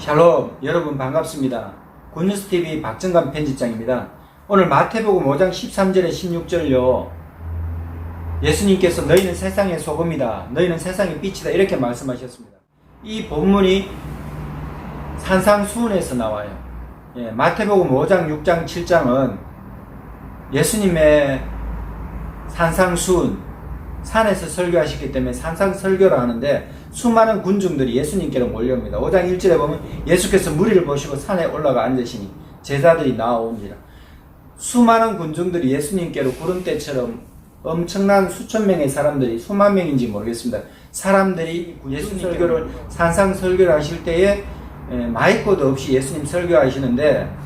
샬롬, 여러분 반갑습니다. 굿뉴스TV 박정감 편집장입니다. 오늘 마태복음 5장 13절에 16절요. 예수님께서 너희는 세상의 소금이다. 너희는 세상의 빛이다. 이렇게 말씀하셨습니다. 이 본문이 산상수훈에서 나와요. 마태복음 5장, 6장, 7장은 예수님의 산상수훈, 산에서 설교하셨기 때문에 산상설교를 하는데 수많은 군중들이 예수님께로 몰려옵니다. 5장 1절에 보면 예수께서 무리를 보시고 산에 올라가 앉으시니 제자들이 나아오니라. 수많은 군중들이 예수님께로 구름대처럼 엄청난 수천 명의 사람들이, 수만 명인지 모르겠습니다. 사람들이 예수님 설교를, 산상설교를 하실 때에 마이크도 없이 예수님 설교하시는데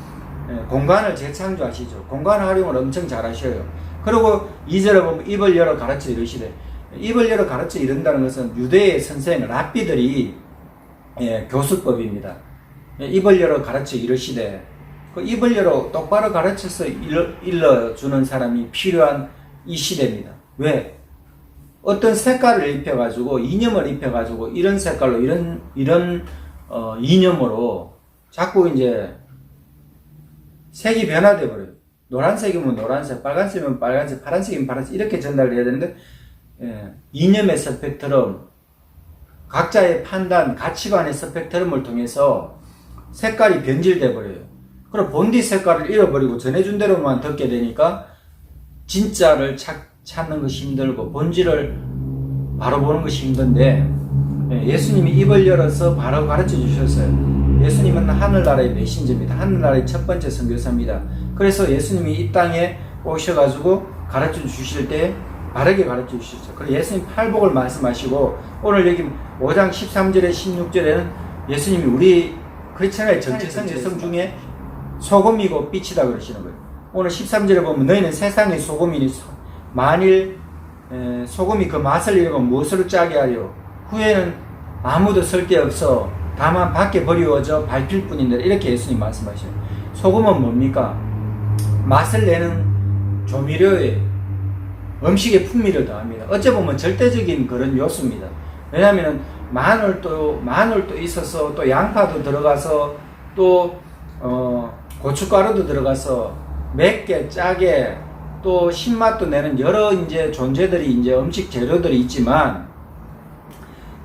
공간을 재창조하시죠. 공간 활용을 엄청 잘하셔요. 그리고 2절에 보면 입을 열어 가르쳐 이르시되, 입을 열어 가르쳐 이른다는 것은 유대의 선생 랍비들이 교수법입니다. 입을 열어 가르쳐 이르시되, 그 입을 열어 똑바로 가르쳐서 일러주는 사람이 필요한 이 시대입니다. 왜? 어떤 색깔을 입혀가지고, 이념을 입혀가지고 이런 색깔로 이런 이념으로 자꾸 이제 색이 변화돼 버려요. 노란색이면 노란색, 빨간색이면 빨간색, 파란색이면 파란색, 이렇게 전달해야 되는데, 이념의 스펙트럼, 각자의 판단, 가치관의 스펙트럼을 통해서 색깔이 변질돼 버려요. 그럼 본디 색깔을 잃어버리고 전해준 대로만 듣게 되니까 진짜를 찾는 것이 힘들고 본질을 바로 보는 것이 힘든데, 예수님이 입을 열어서 바로 가르쳐 주셨어요. 예수님은 하늘나라의 메신저입니다. 하늘나라의 첫 번째 선교사입니다. 그래서 예수님이 이 땅에 오셔가지고 가르쳐 주실 때 바르게 가르쳐 주셨죠. 그리고 예수님 팔복을 말씀하시고, 오늘 여기 5장 13절에 16절에는 예수님이 우리 크리스천의 정체성 중에 소금이고 빛이다 그러시는 거예요. 오늘 13절에 보면 너희는 세상의 소금이니 만일 소금이 그 맛을 잃으면 무엇으로 짜게 하려? 후에는 아무도 쓸 데 없어 다만 밖에 버리워져 밟힐 뿐인데, 이렇게 예수님 말씀하셔요. 소금은 뭡니까? 맛을 내는 조미료에 음식의 풍미를 더합니다. 어찌 보면 절대적인 그런 요소입니다. 왜냐하면 마늘도 있어서, 또 양파도 들어가서, 또 고춧가루도 들어가서 맵게 짜게, 또 신맛도 내는 여러 이제 존재들이, 이제 음식 재료들이 있지만,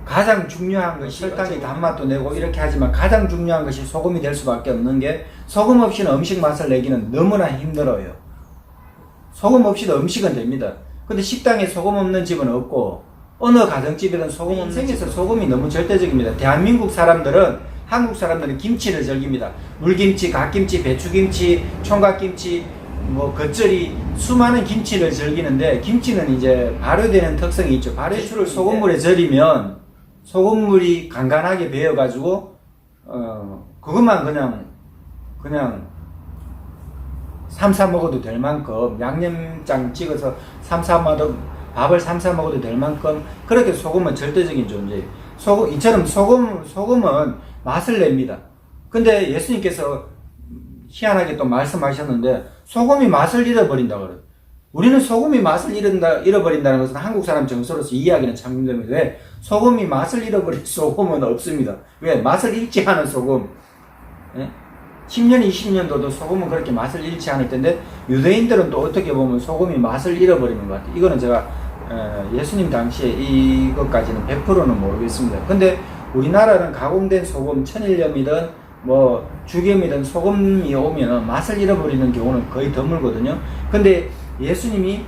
가장 중요한 것이 설탕이 단맛도 내고 이렇게 하지만 가장 중요한 것이 소금이 될 수밖에 없는 게, 소금 없이는 음식 맛을 내기는 너무나 힘들어요. 소금 없이도 음식은 됩니다. 근데 식당에 소금 없는 집은 없고, 어느 가정집이든 소금 없는 집에서 소금이 너무 절대적입니다. 대한민국 사람들은, 한국 사람들은 김치를 즐깁니다. 물김치, 갓김치, 배추김치, 총각김치, 겉절이, 수많은 김치를 즐기는데, 김치는 이제 발효되는 특성이 있죠. 배추를 소금물에 절이면 소금물이 간간하게 배어가지고 그것만 그냥 삼사 먹어도 될 만큼, 양념장 찍어서 밥을 삼사 먹어도 될 만큼 그렇게 소금은 절대적인 존재예요. 이처럼 소금은 맛을 냅니다. 근데 예수님께서 희한하게 또 말씀하셨는데, 소금이 맛을 잃어버린다 그래요. 우리는 소금이 맛을 잃어버린다는 것은 한국 사람 정서로서 이해하기는 참 힘듭니다. 왜? 소금이 맛을 잃어버린 소금은 없습니다. 왜? 맛을 잃지 않은 소금. 10년, 20년도도 소금은 그렇게 맛을 잃지 않을 텐데, 유대인들은 또 어떻게 보면 소금이 맛을 잃어버리는 것 같아요. 이거는 제가 예수님 당시에 이것까지는 100%는 모르겠습니다. 근데 우리나라는 가공된 소금, 천일염이든 죽염이든 소금이 오면 맛을 잃어버리는 경우는 거의 드물거든요. 근데 예수님이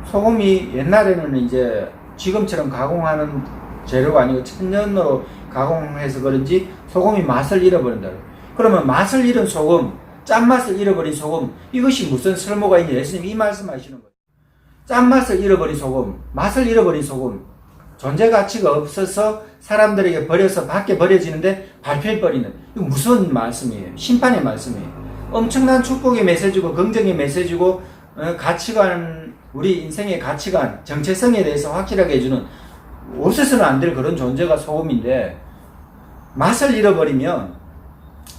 소금이 옛날에는 이제 지금처럼 가공하는 재료가 아니고 천연으로 가공해서 그런지 소금이 맛을 잃어버린다. 그러면 맛을 잃은 소금, 짠맛을 잃어버린 소금, 이것이 무슨 쓸모가 있냐? 예수님이 이 말씀하시는 거예요. 짠맛을 잃어버린 소금, 맛을 잃어버린 소금, 존재 가치가 없어서 사람들에게 버려서 밖에 버려지는데 밟힐버리는, 이거 무슨 말씀이에요? 심판의 말씀이에요. 엄청난 축복의 메시지고 긍정의 메시지고 가치관, 우리 인생의 가치관, 정체성에 대해서 확실하게 해주는, 없어서는 안 될 그런 존재가 소금인데, 맛을 잃어버리면,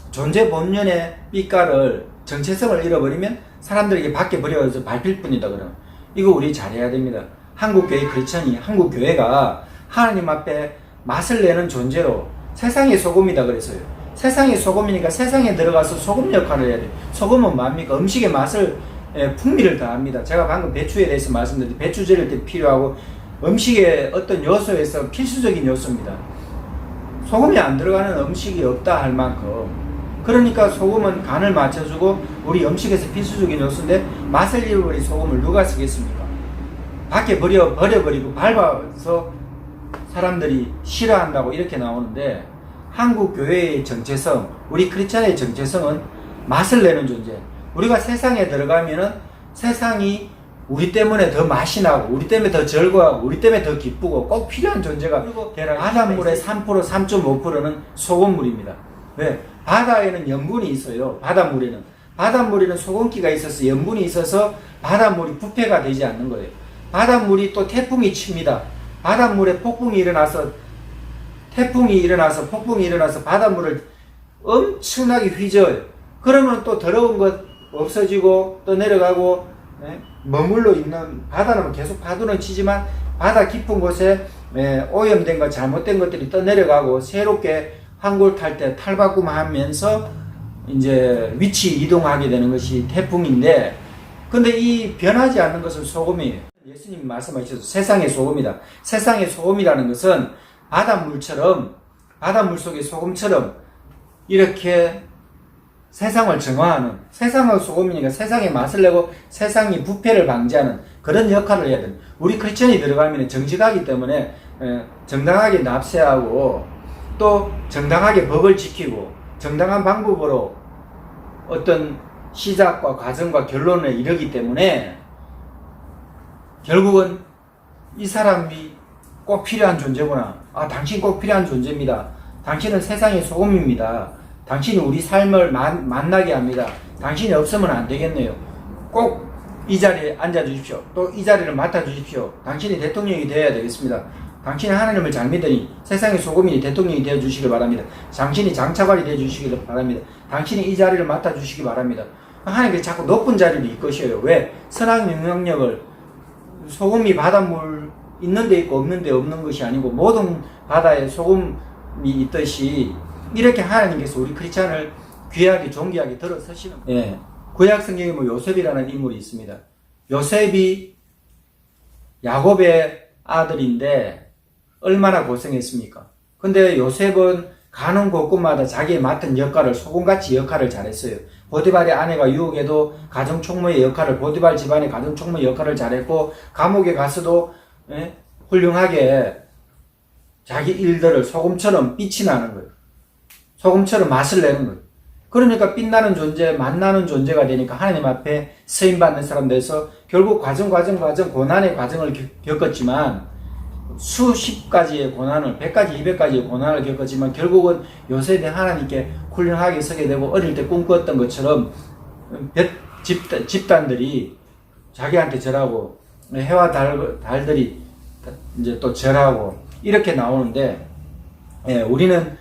존재 본연의 빛깔을, 정체성을 잃어버리면 사람들에게 밖에 버려서 밟힐 뿐이다 그러면, 이거 우리 잘해야 됩니다. 한국교회 크리스천이, 한국교회가 하나님 앞에 맛을 내는 존재로, 세상의 소금이다 그랬어요. 세상의 소금이니까 세상에 들어가서 소금 역할을 해야 돼요. 소금은 뭡니까? 음식의 맛을, 풍미를 더합니다. 제가 방금 배추에 대해서 말씀드렸는데 배추 절일 때 필요하고 음식의 어떤 요소에서 필수적인 요소입니다. 소금이 안 들어가는 음식이 없다 할 만큼, 그러니까 소금은 간을 맞춰주고 우리 음식에서 필수적인 요소인데 맛을 잃어버린 소금을 누가 쓰겠습니까? 밖에 버려버리고 밟아서 사람들이 싫어한다고 이렇게 나오는데, 한국 교회의 정체성, 우리 크리스찬의 정체성은 맛을 내는 존재. 우리가 세상에 들어가면은 세상이 우리 때문에 더 맛이 나고 우리 때문에 더 즐거워하고 우리 때문에 더 기쁘고 꼭 필요한 존재가, 그리고 바닷물의 3%, 3.5%는 소금물입니다. 왜? 바다에는 염분이 있어요. 바닷물에는 소금기가 있어서 염분이 있어서 바닷물이 부패가 되지 않는 거예요. 바닷물이 또 태풍이 칩니다. 바닷물에 폭풍이 일어나서 바닷물을 엄청나게 휘저어요. 그러면 또 더러운 것 없어지고 또 내려가고, 머물러 있는, 바다는 계속 파도는 치지만 바다 깊은 곳에 오염된 것, 잘못된 것들이 떠내려가고 새롭게 항구를 탈 때 탈바꿈하면서 이제 위치 이동하게 되는 것이 태풍인데, 근데 이 변하지 않는 것은 소금이에요. 예수님이 말씀하셔서 세상의 소금이다. 세상의 소금이라는 것은 바닷물 속의 소금처럼 이렇게 세상을 정화하는, 세상의 소금이니까 세상의 맛을 내고 세상이 부패를 방지하는 그런 역할을 해야 됩니다. 우리 크리스천이 들어가면 정직하기 때문에 정당하게 납세하고 또 정당하게 법을 지키고 정당한 방법으로 어떤 시작과 과정과 결론에 이르기 때문에 결국은 이 사람이 꼭 필요한 존재구나. 당신 꼭 필요한 존재입니다. 당신은 세상의 소금입니다. 당신이 우리 삶을 만나게 합니다. 당신이 없으면 안 되겠네요. 꼭 이 자리에 앉아 주십시오. 또 이 자리를 맡아 주십시오. 당신이 대통령이 되어야 되겠습니다. 당신이 하나님을 잘 믿으니 세상의 소금이 대통령이 되어 주시길 바랍니다. 당신이 장차관이 되어 주시길 바랍니다. 당신이 이 자리를 맡아 주시기 바랍니다. 하나님께서 자꾸 높은 자리를 이끄셔요. 왜? 선악 영향력을, 소금이 바닷물 있는 데 있고 없는 데 없는 것이 아니고 모든 바다에 소금이 있듯이 이렇게 하나님께서 우리 크리스찬을 귀하게 존귀하게 들어서시는 거예요. 구약 성경에 요셉이라는 인물이 있습니다. 요셉이 야곱의 아들인데 얼마나 고생했습니까? 근데 요셉은 가는 곳곳마다 자기의 맡은 역할을 소금같이 역할을 잘했어요. 보디발의 아내가 유혹해도 가정총무의 역할을, 보디발 집안의 가정총무의 역할을 잘했고, 감옥에 가서도 훌륭하게 자기 일들을 소금처럼 빛이 나는 거예요. 소금처럼 맛을 내는 거예요. 그러니까 빛나는 존재, 맛나는 존재가 되니까 하나님 앞에 쓰임받는 사람 돼서 결국 고난의 과정을 겪었지만, 수십 가지의 고난을, 100가지, 200가지의 고난을 겪었지만 결국은 요셉이 하나님께 훌륭하게 서게 되고, 어릴 때 꿈꾸었던 것처럼 집단들이 자기한테 절하고 해와 달들이 이제 또 절하고 이렇게 나오는데, 우리는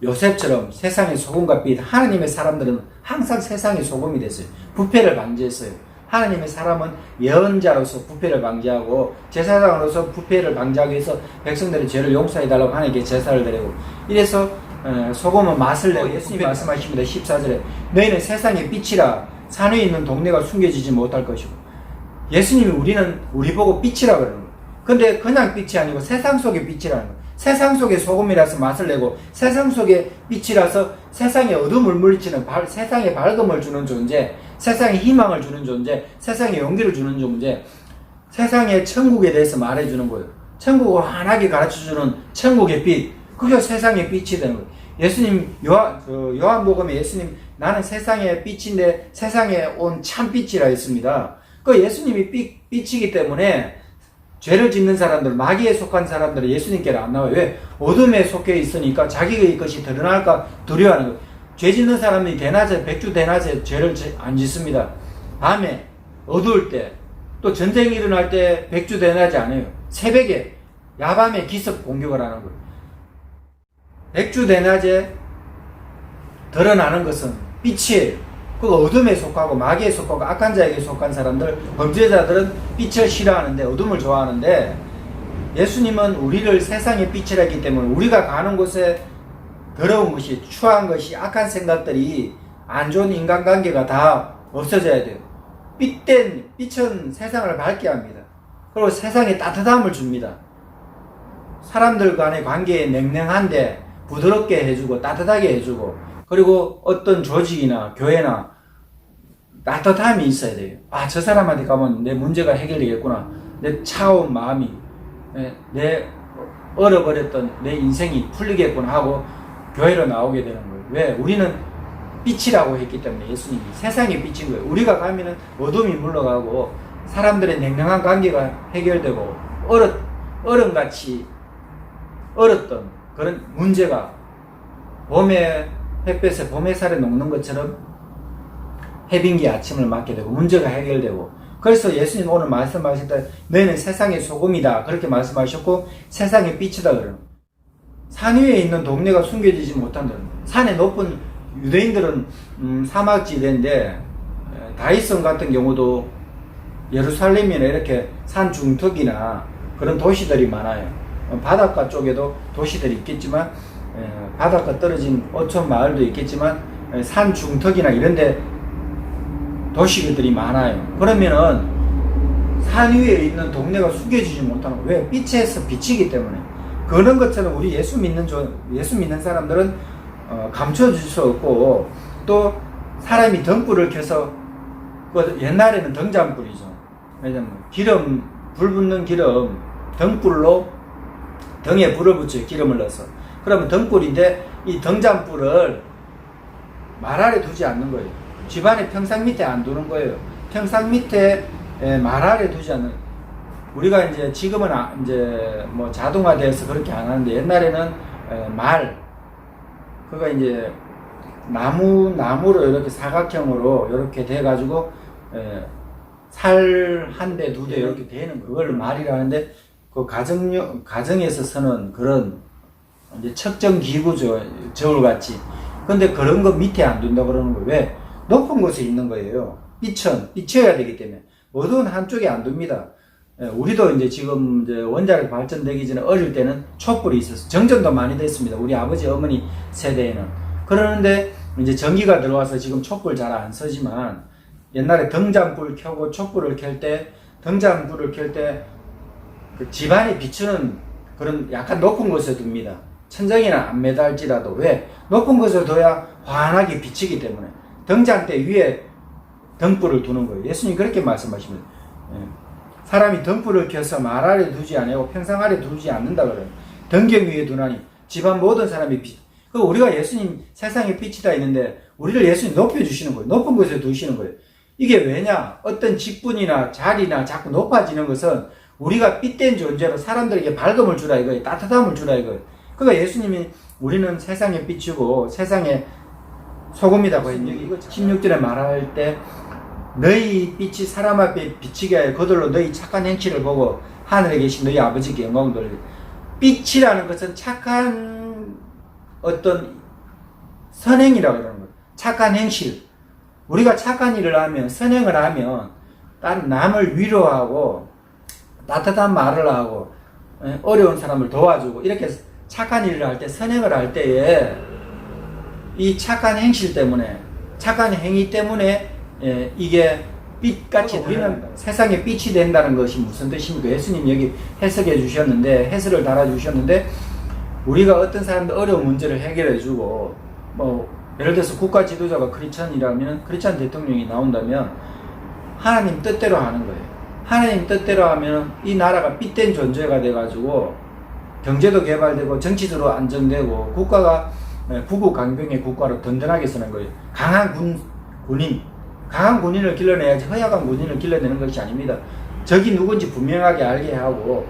요셉처럼 세상의 소금과 빛, 하나님의 사람들은 항상 세상의 소금이 됐어요. 부패를 방지했어요. 하나님의 사람은 예언자로서 부패를 방지하고 제사장으로서 부패를 방지하기 위해서 백성들의 죄를 용서해달라고 하나님께 제사를 드리고, 이래서 소금은 맛을 내고, 예수님이 말씀하십니다. 14절에 너희는 세상의 빛이라, 산 위에 있는 동네가 숨겨지지 못할 것이고, 예수님이 우리 보고 빛이라 그러는 거예요. 근데 그냥 빛이 아니고 세상 속의 빛이라는 거예요. 세상 속의 소금이라서 맛을 내고, 세상 속의 빛이라서 세상에 어둠을 물리치는, 세상에 밝음을 주는 존재, 세상에 희망을 주는 존재, 세상에 용기를 주는 존재, 세상의 천국에 대해서 말해주는 거예요. 천국을 환하게 가르쳐주는 천국의 빛, 그게 세상의 빛이 되는 거예요. 예수님, 요한복음에 예수님, 나는 세상의 빛인데 세상에 온 참빛이라 했습니다. 그 예수님이 빛이기 때문에 죄를 짓는 사람들, 마귀에 속한 사람들은 예수님께는 안 나와요. 왜? 어둠에 속해 있으니까 자기의 것이 드러날까 두려워하는 거예요. 죄 짓는 사람이 백주 대낮에 죄를 안 짓습니다. 밤에, 어두울 때, 또 전쟁이 일어날 때 백주 대낮이 안 해요. 새벽에, 야밤에 기습 공격을 하는 거예요. 백주 대낮에 드러나는 것은 빛이에요. 그 어둠에 속하고 마귀에 속하고 악한 자에게 속한 사람들, 범죄자들은 빛을 싫어하는데 어둠을 좋아하는데, 예수님은 우리를 세상의 빛이라 했기 때문에 우리가 가는 곳에 더러운 것이, 추한 것이, 악한 생각들이, 안 좋은 인간관계가 다 없어져야 돼요. 빛은 세상을 밝게 합니다. 그리고 세상에 따뜻함을 줍니다. 사람들 간의 관계에 냉랭한데 부드럽게 해주고 따뜻하게 해주고, 그리고 어떤 조직이나 교회나 따뜻함이 있어야 돼요. 아, 저 사람한테 가면 내 문제가 해결되겠구나. 내 차가운 마음이, 내 얼어버렸던 내 인생이 풀리겠구나 하고 교회로 나오게 되는 거예요. 왜? 우리는 빛이라고 했기 때문에, 예수님이 세상의 빛인 거예요. 우리가 가면은 어둠이 물러가고 사람들의 냉랭한 관계가 해결되고 얼음같이 얼었던 그런 문제가 봄에 햇볕에 봄 햇살에 녹는 것처럼 해빙기 아침을 맞게 되고 문제가 해결되고, 그래서 예수님 오늘 말씀하실 때 너희는 세상의 소금이다 그렇게 말씀하셨고 세상의 빛이다 그러는, 산 위에 있는 동네가 숨겨지지 못한다는, 산에 높은 유대인들은 사막지대인데 다윗성 같은 경우도 예루살렘이나 이렇게 산 중턱이나 그런 도시들이 많아요. 바닷가 쪽에도 도시들이 있겠지만 바닷가 떨어진 어촌 마을도 있겠지만 산 중턱이나 이런데 도시들이 많아요. 그러면은 산 위에 있는 동네가 숨겨지지 못하는 거예요. 왜? 빛에서 비치기 때문에. 그런 것처럼 우리 예수 믿는 사람들은 감춰줄 수 없고, 또 사람이 등불을 켜서, 옛날에는 등잔불이죠. 왜냐면 불 붙는 기름, 등불로 등에 불을 붙여요. 기름을 넣어서. 그러면 등불인데 이 등잔불을 말 아래 두지 않는 거예요. 집안의 평상 밑에 안 두는 거예요. 평상 밑에 말 아래 두지 않는. 우리가 이제 지금은 이제 뭐 자동화돼서 그렇게 안 하는데, 옛날에는 그거 이제 나무로 이렇게 사각형으로 이렇게 돼가지고 살 한 대, 두 대 이렇게 되는 그걸 말이라는데, 그 가정에서 쓰는 그런 이제 측정 기구죠. 저울같이. 근데 그런 거 밑에 안 둔다 그러는 거예요. 왜? 높은 곳에 있는 거예요. 비춰야 되기 때문에. 어두운 한쪽에 안 둡니다. 우리도 이제 지금 이제 원자력 발전되기 전에 어릴 때는 촛불이 있었어요. 정전도 많이 됐습니다. 우리 아버지, 어머니 세대에는. 그러는데 이제 전기가 들어와서 지금 촛불 잘 안 쓰지만, 옛날에 등잔불 켜고 촛불을 켤 때, 등잔불을 켤 때 그 집안이 비추는 그런 약간 높은 곳에 둡니다. 천장에는 안 매달지라도. 왜? 높은 곳에 둬야 환하게 비치기 때문에. 등잔대 위에 등불을 두는 거예요. 예수님 그렇게 말씀하십니다. 사람이 등불을 켜서 말 아래 두지 않고 평상 아래 두지 않는다 그래요. 등경 위에 두나니 집안 모든 사람이 빛. 그 우리가 예수님 세상에 빛이다 있는데 우리를 예수님 높여주시는 거예요. 높은 곳에 두시는 거예요. 이게 왜냐? 어떤 직분이나 자리나 자꾸 높아지는 것은 우리가 빛된 존재로 사람들에게 밝음을 주라 이거예요. 따뜻함을 주라 이거예요. 그러니까 예수님이 우리는 세상의 빛이고 세상의 소금이라고 했는데, 16절에 말할 때 너희 빛이 사람 앞에 비치게 하여 그들로 너희 착한 행실을 보고 하늘에 계신 너희 아버지께 영광을 돌리라. 빛이라는 것은 착한 어떤 선행이라고 그러는 거예요. 착한 행실. 우리가 착한 일을 하면, 선행을 하면 남을 위로하고 따뜻한 말을 하고 어려운 사람을 도와주고 이렇게 착한 일을 할 때, 선행을 할 때에 이 착한 행실 때문에, 착한 행위 때문에 이게 빛같이 우리는 세상에 빛이 된다는 것이 무슨 뜻입니까? 예수님 여기 해석해 주셨는데, 해설을 달아주셨는데, 우리가 어떤 사람들 어려운 문제를 해결해 주고, 뭐 예를 들어서 국가 지도자가 크리스찬이라면, 크리스찬 대통령이 나온다면 하나님 뜻대로 하는 거예요. 하나님 뜻대로 하면 이 나라가 빛된 존재가 돼가지고 경제도 개발되고 정치적으로 안정되고 국가가 부국 강병의 국가로 든든하게 서는 거예요. 강한 군인을 길러내야지 허약한 군인을 길러내는 것이 아닙니다. 적이 누군지 분명하게 알게 하고,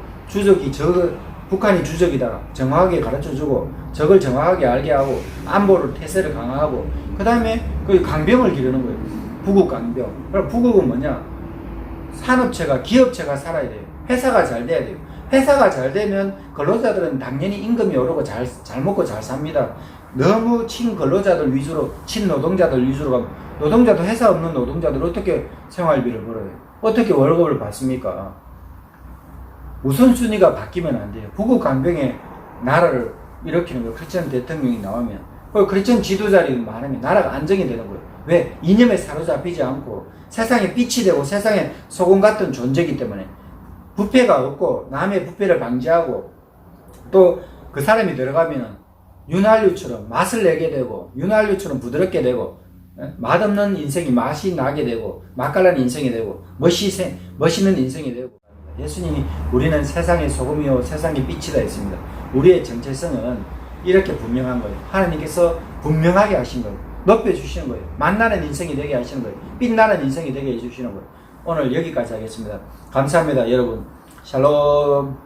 북한이 주적이다 정확하게 가르쳐주고, 적을 정확하게 알게 하고, 안보를 태세를 강화하고, 그 다음에 그 강병을 기르는 거예요. 부국 강병. 그럼 부국은 뭐냐? 산업체가, 기업체가 살아야 돼요. 회사가 잘 돼야 돼요. 회사가 잘 되면 근로자들은 당연히 임금이 오르고 잘 먹고 잘 삽니다. 너무 친근로자들 위주로, 친노동자들 위주로 가면 노동자도, 회사 없는 노동자들 어떻게 생활비를 벌어요? 어떻게 월급을 받습니까? 우선순위가 바뀌면 안 돼요. 부국 강병의 나라를 일으키는 거예요. 크리스천 대통령이 나오면. 크리스천 지도자들이 많으면 나라가 안정이 되는 거예요. 왜? 이념에 사로잡히지 않고 세상에 빛이 되고 세상에 소금 같은 존재이기 때문에 부패가 없고 남의 부패를 방지하고 또 그 사람이 들어가면은 윤활유처럼 맛을 내게 되고 윤활유처럼 부드럽게 되고 맛없는 인생이 맛이 나게 되고 맛깔난 인생이 되고 멋있는 인생이 되고 예수님이 우리는 세상의 소금이요 세상의 빛이다 했습니다. 우리의 정체성은 이렇게 분명한 거예요. 하나님께서 분명하게 하신 거예요. 높여주시는 거예요. 만나는 인생이 되게 하시는 거예요. 빛나는 인생이 되게 해주시는 거예요. 오늘 여기까지 하겠습니다. 감사합니다 여러분. 샬롬.